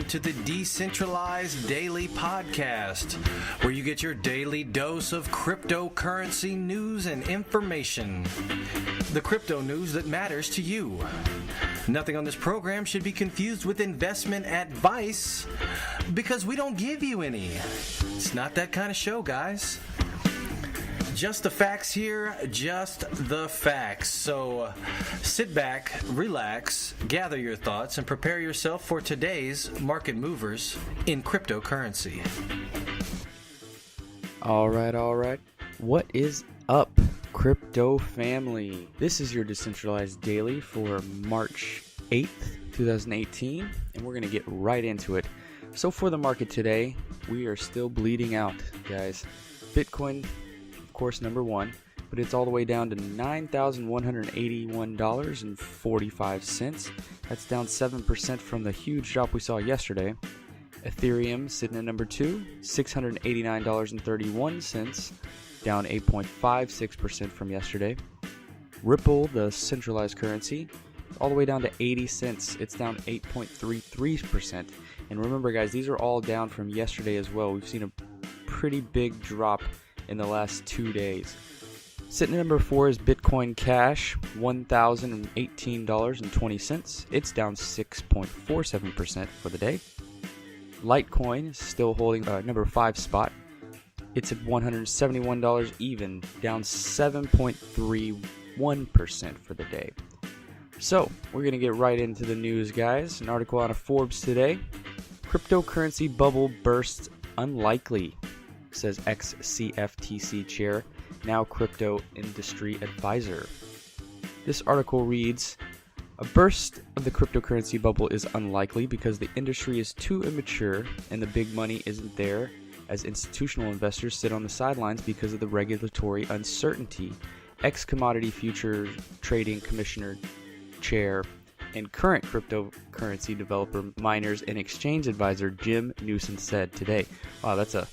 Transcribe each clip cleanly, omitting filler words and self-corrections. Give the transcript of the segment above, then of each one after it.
to the Decentralized Daily podcast, where you get your daily dose of cryptocurrency news and information. The crypto news that matters to you. Nothing on this program should be confused with investment advice, because we don't give you any. It's not that kind of show, guys. Just the facts here, just the facts. So sit back, relax, gather your thoughts, and prepare yourself for today's market movers in cryptocurrency. All right. What is up, crypto family? This is your Decentralized Daily for March 8th, 2018, and we're going to get right into it. So for the market today, we are still bleeding out, guys. Bitcoin, of course, number one, but it's all the way down to $9,181.45. That's down 7% from the huge drop we saw yesterday. Ethereum sitting at number two, $689.31, down 8.56% from yesterday. Ripple, the centralized currency, all the way down to 80 cents. It's down 8.33%. And remember, guys, these are all down from yesterday as well. We've seen a pretty big drop in the last 2 days. Sitting at number 4 is Bitcoin Cash, $1,018.20. It's down 6.47% for the day. Litecoin is still holding number 5 spot. It's at $171 even, down 7.31% for the day. So, we're going to get right into the news, guys. An article out of Forbes today. Cryptocurrency bubble bursts unlikely, says ex-CFTC chair, now crypto industry advisor. This article reads, a burst of the cryptocurrency bubble is unlikely because the industry is too immature and the big money isn't there, as institutional investors sit on the sidelines because of the regulatory uncertainty. Ex-commodity future trading commissioner chair and current cryptocurrency developer, miners, and exchange advisor Jim Newsom said today. Wow, that's a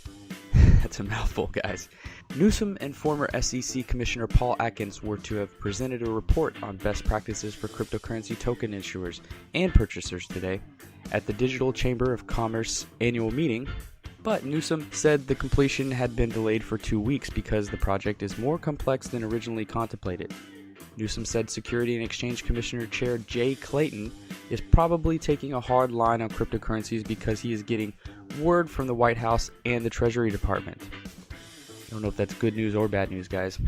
mouthful, guys. Newsom and former SEC Commissioner Paul Atkins were to have presented a report on best practices for cryptocurrency token issuers and purchasers today at the Digital Chamber of Commerce annual meeting, but Newsom said the completion had been delayed for 2 weeks because the project is more complex than originally contemplated. Newsom said Security and Exchange Commissioner Chair Jay Clayton is probably taking a hard line on cryptocurrencies because he is getting word from the White House and the Treasury Department. I don't know if that's good news or bad news, guys.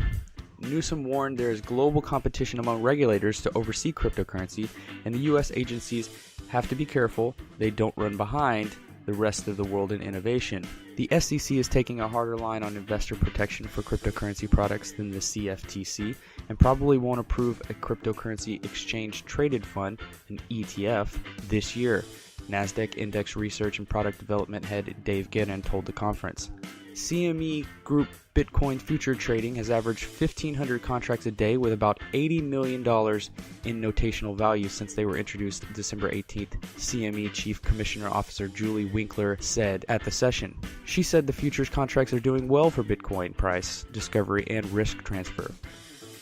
Newsom warned there is global competition among regulators to oversee cryptocurrency, and the U.S. agencies have to be careful they don't run behind the rest of the world in innovation. The SEC is taking a harder line on investor protection for cryptocurrency products than the CFTC, and probably won't approve a cryptocurrency exchange traded fund, an ETF, this year, NASDAQ Index Research and Product Development head Dave Gannon told the conference. CME Group Bitcoin future trading has averaged 1,500 contracts a day with about $80 million in notational value since they were introduced December 18th, CME Chief Commissioner Officer Julie Winkler said at the session. She said the futures contracts are doing well for Bitcoin price, discovery, and risk transfer.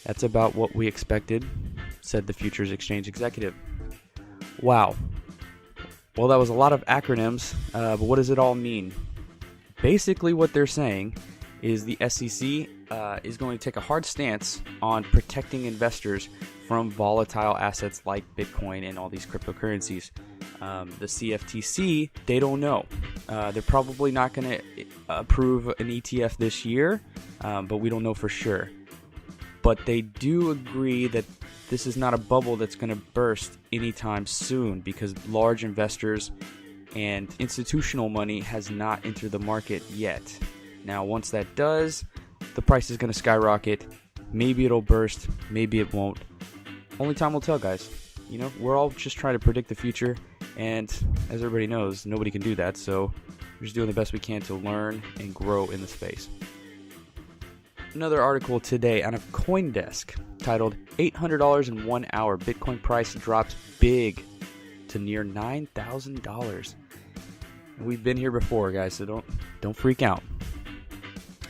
That's about what we expected, said the futures exchange executive. Wow. Well, that was a lot of acronyms, but what does it all mean? Basically, what they're saying is the SEC is going to take a hard stance on protecting investors from volatile assets like Bitcoin and all these cryptocurrencies. The CFTC, they don't know. They're probably not going to approve an ETF this year, but we don't know for sure. But they do agree that this is not a bubble that's going to burst anytime soon because large investors and institutional money has not entered the market yet. Now, once that does, the price is going to skyrocket. Maybe it'll burst, maybe it won't. Only time will tell, guys. You know, we're all just trying to predict the future, and as everybody knows, nobody can do that, so we're just doing the best we can to learn and grow in the space. Another article today out of CoinDesk titled $800 in 1 hour. Bitcoin price drops big to near $9,000. We've been here before, guys, so don't freak out.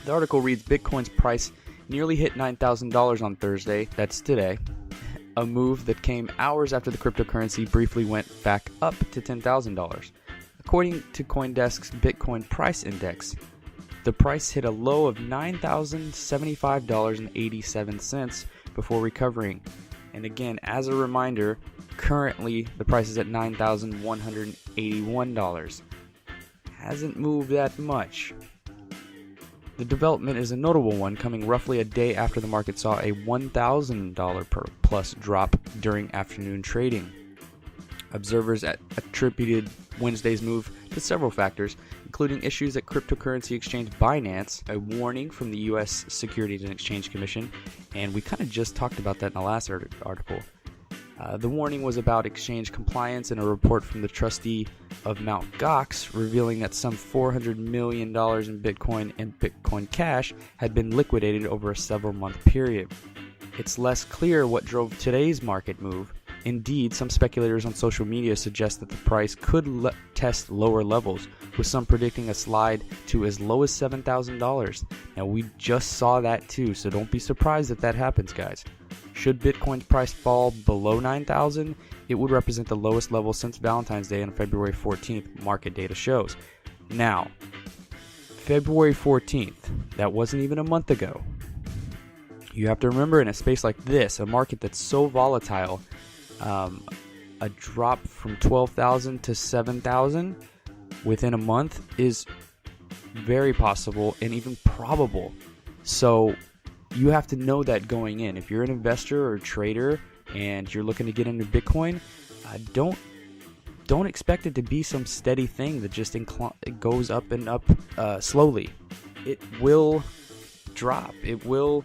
The article reads, Bitcoin's price nearly hit $9,000 on Thursday, that's today, a move that came hours after the cryptocurrency briefly went back up to $10,000. According to CoinDesk's Bitcoin Price Index, the price hit a low of $9,075.87 before recovering. And again, as a reminder, currently the price is at $9,181. Hasn't moved that much. The development is a notable one, coming roughly a day after the market saw a $1,000 per plus drop during afternoon trading. Observers attributed Wednesday's move to several factors, including issues at cryptocurrency exchange Binance, a warning from the U.S. Securities and Exchange Commission, and we kind of just talked about that in the last article. The warning was about exchange compliance and a report from the trustee of Mt. Gox revealing that some $400 million in Bitcoin and Bitcoin Cash had been liquidated over a several-month period. It's less clear what drove today's market move. Indeed, some speculators on social media suggest that the price could test lower levels, with some predicting a slide to as low as $7,000. Now, we just saw that too, so don't be surprised if that happens, guys. Should Bitcoin's price fall below $9,000, it would represent the lowest level since Valentine's Day on February 14th, market data shows. Now, February 14th, that wasn't even a month ago. You have to remember, in a space like this, a market that's so volatile, a drop from 12,000 to 7,000 within a month is very possible and even probable. So you have to know that going in. If you're an investor or a trader and you're looking to get into Bitcoin, don't expect it to be some steady thing that just it goes up and up slowly. It will drop. It will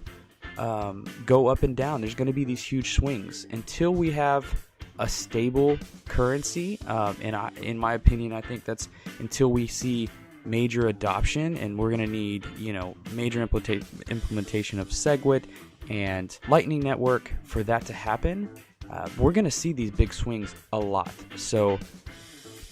go up and down. There's going to be these huge swings until we have a stable currency. In my opinion, I think that's until we see major adoption, and we're going to need, major implementation of SegWit and Lightning Network for that to happen. We're going to see these big swings a lot. So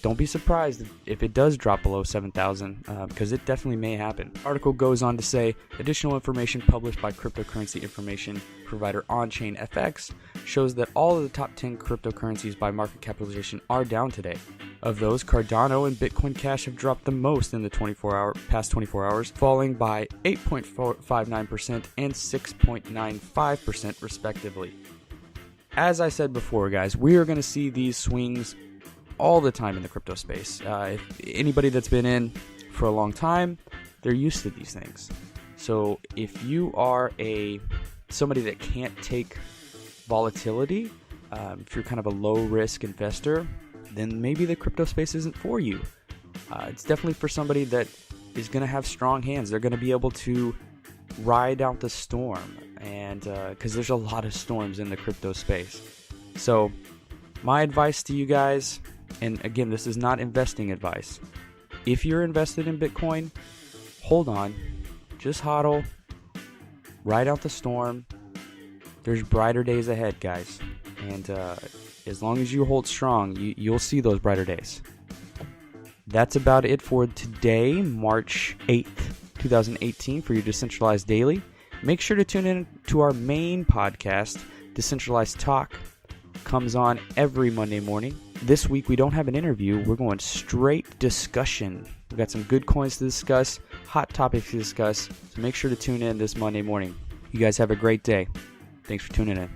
don't be surprised if it does drop below 7,000, because it definitely may happen. The article goes on to say, additional information published by cryptocurrency information provider On-Chain FX shows that all of the top 10 cryptocurrencies by market capitalization are down today. Of those, Cardano and Bitcoin Cash have dropped the most in the past 24 hours, falling by 8.59% and 6.95% respectively. As I said before, guys, we are going to see these swings all the time in the crypto space. If anybody that's been in for a long time, they're used to these things. So if you are somebody that can't take volatility, if you're kind of a low risk investor, then maybe the crypto space isn't for you. It's definitely for somebody that is going to have strong hands. They're going to be able to ride out the storm, and because there's a lot of storms in the crypto space. So my advice to you guys, and again, this is not investing advice. If you're invested in Bitcoin, hold on. Just hodl. Ride out the storm. There's brighter days ahead, guys. And as long as you hold strong, you'll see those brighter days. That's about it for today, March 8th, 2018, for your Decentralized Daily. Make sure to tune in to our main podcast, Decentralized Talk. Comes on every Monday morning. This week we don't have an interview. We're going straight discussion. We've got some good coins to discuss, hot topics to discuss. So make sure to tune in this Monday morning. You guys have a great day. Thanks for tuning in.